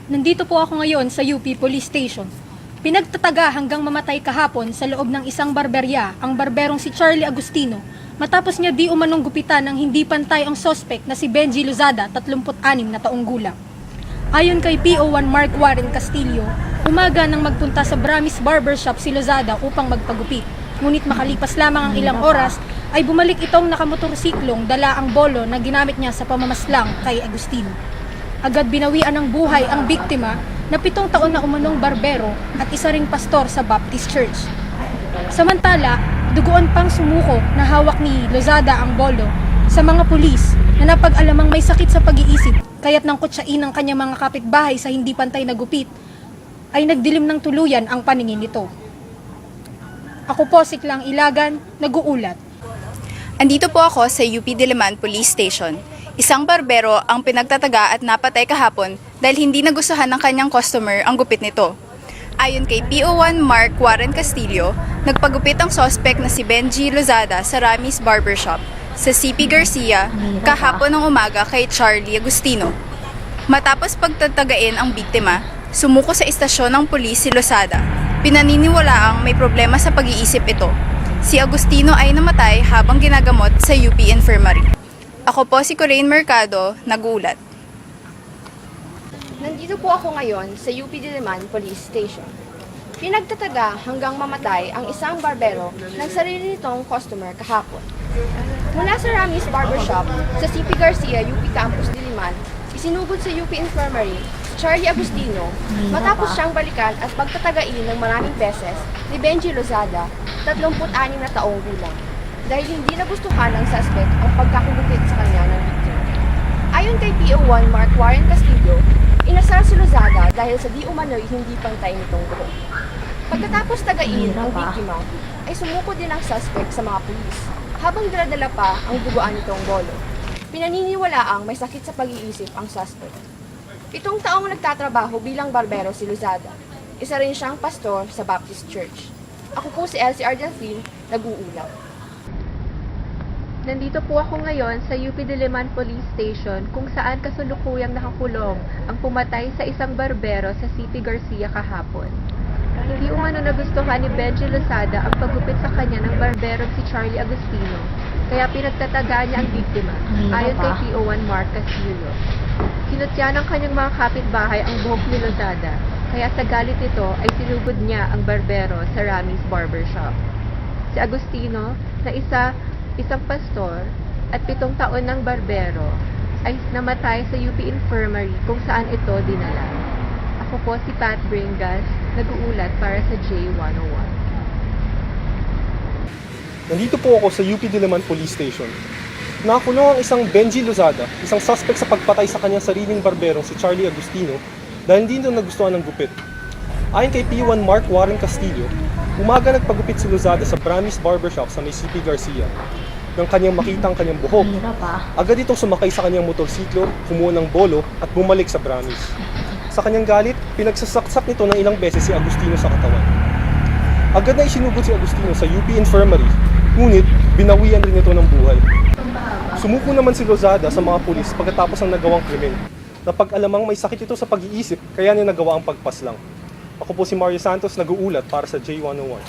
Nandito po ako ngayon sa UP Police Station. Pinagtataga hanggang mamatay kahapon sa loob ng isang barberya ang barberong si Charlie Agustino matapos niya di umanong gupitan ng hindi pantay ang sospek na si Benji Lozada, 36 na taong gulang. Ayon kay PO1 Mark Warren Castillo, umaga nang magpunta sa Bramis Barbershop si Lozada upang magpagupit. Ngunit makalipas lamang ang ilang oras ay bumalik itong nakamotorsiklong dala ang bolo na ginamit niya sa pamamaslang kay Agustino. Agad binawian ng buhay ang biktima na 7 taon na umanong barbero at isa ring pastor sa Baptist Church. Samantala, duguan pang sumuko na hawak ni Lozada ang bolo sa mga pulis na napag-alamang may sakit sa pag-iisip kaya't nang kutsain ng kanyang mga kapitbahay sa hindi pantay na gupit ay nagdilim ng tuluyan ang paningin nito. Ako po si Klang Ilagan, nag-uulat. Andito po ako sa UP Diliman Police Station. Isang barbero ang pinagtataga at napatay kahapon dahil hindi nagustuhan ng kanyang customer ang gupit nito. Ayon kay PO1 Mark Warren Castillo, nagpagupit ang sospek na si Benji Lozada sa Ramis Barbershop sa CP Garcia kahapon ng umaga kay Charlie Agustino. Matapos pagtatagain ang biktima, sumuko sa istasyon ng pulis si Lozada. Pinaniniwalaang may problema sa pag-iisip ito. Si Agustino ay namatay habang ginagamot sa UP Infirmary. Ako po si Coraine Mercado, nag-uulat. Nandito po ako ngayon sa UP Diliman Police Station. Pinagtataga hanggang mamatay ang isang barbero ng sarili nitong customer kahapon. Mula sa Ramis Barbershop sa CP Garcia, UP Campus Diliman, isinugod sa UP Infirmary si Charlie Agustino matapos siyang balikan at pagtatagain ng maraming beses ni Benji Lozada, 36 na taong gulang, dahil hindi nagustuhan ng suspect ang pagkakagupit sa kanya ng biktima. Ayon kay PO1 Mark Warren Castillo, inasar si Lozada dahil sa di umano'y hindi pantay nitong buhok. Pagkatapos tagain ang biktima, ay sumuko din ang suspect sa mga pulis, habang daladala pa ang duguan nitong bolo. Pinaniniwalaang may sakit sa pag-iisip ang suspect. 7 taong nagtatrabaho bilang barbero si Lozada. Isa rin siyang pastor sa Baptist Church. Ako po si Elsie Ardelfin, nag-uulat. Nandito po ako ngayon sa UP Diliman Police Station kung saan kasulukuyang nakakulong ang pumatay sa isang barbero sa CP Garcia kahapon. Hindi umano nagustuhan ni Benji Lozada ang paggupit sa kanya ng barbero si Charlie Agustino, kaya pinagtataga niya ang biktima, ayon kay PO1 Mark Castillo. Kinutya ng kanyang mga kapitbahay ang buhok ni Lozada, kaya sa galit nito ay sinugod niya ang barbero sa Ramis Barbershop. Si Agustino, na isang pastor at 7 taon ng barbero ay namatay sa UP Infirmary kung saan ito dinala. Ako po si Pat Bringas, nag-uulat para sa J101. Nandito po ako sa UP Diliman Police Station. Nakakulong ang isang Benji Lozada, isang suspect sa pagpatay sa kanyang sariling barberong si Charlie Agustino dahil hindi ito nagustuhan ng gupit. Ayon kay P1 Mark Warren Castillo, umaga nagpagupit si Lozada sa Bramis Barbershop sa may CP Garcia. Nang kanyang makita ang kanyang buhok, agad itong sumakay sa kanyang motorsiklo, kumuha ng bolo at bumalik sa Bramis. Sa kanyang galit, pinagsasaksak nito ng ilang beses si Agustino sa katawan. Agad na isinugod si Agustino sa UP Infirmary, ngunit binawian rin ito ng buhay. Sumuko naman si Lozada sa mga pulis pagkatapos ng nagawang krimen. Napag-alamang may sakit ito sa pag-iisip kaya niya nagawa ang pagpaslang. Ako po si Mario Santos, nag-uulat para sa J101.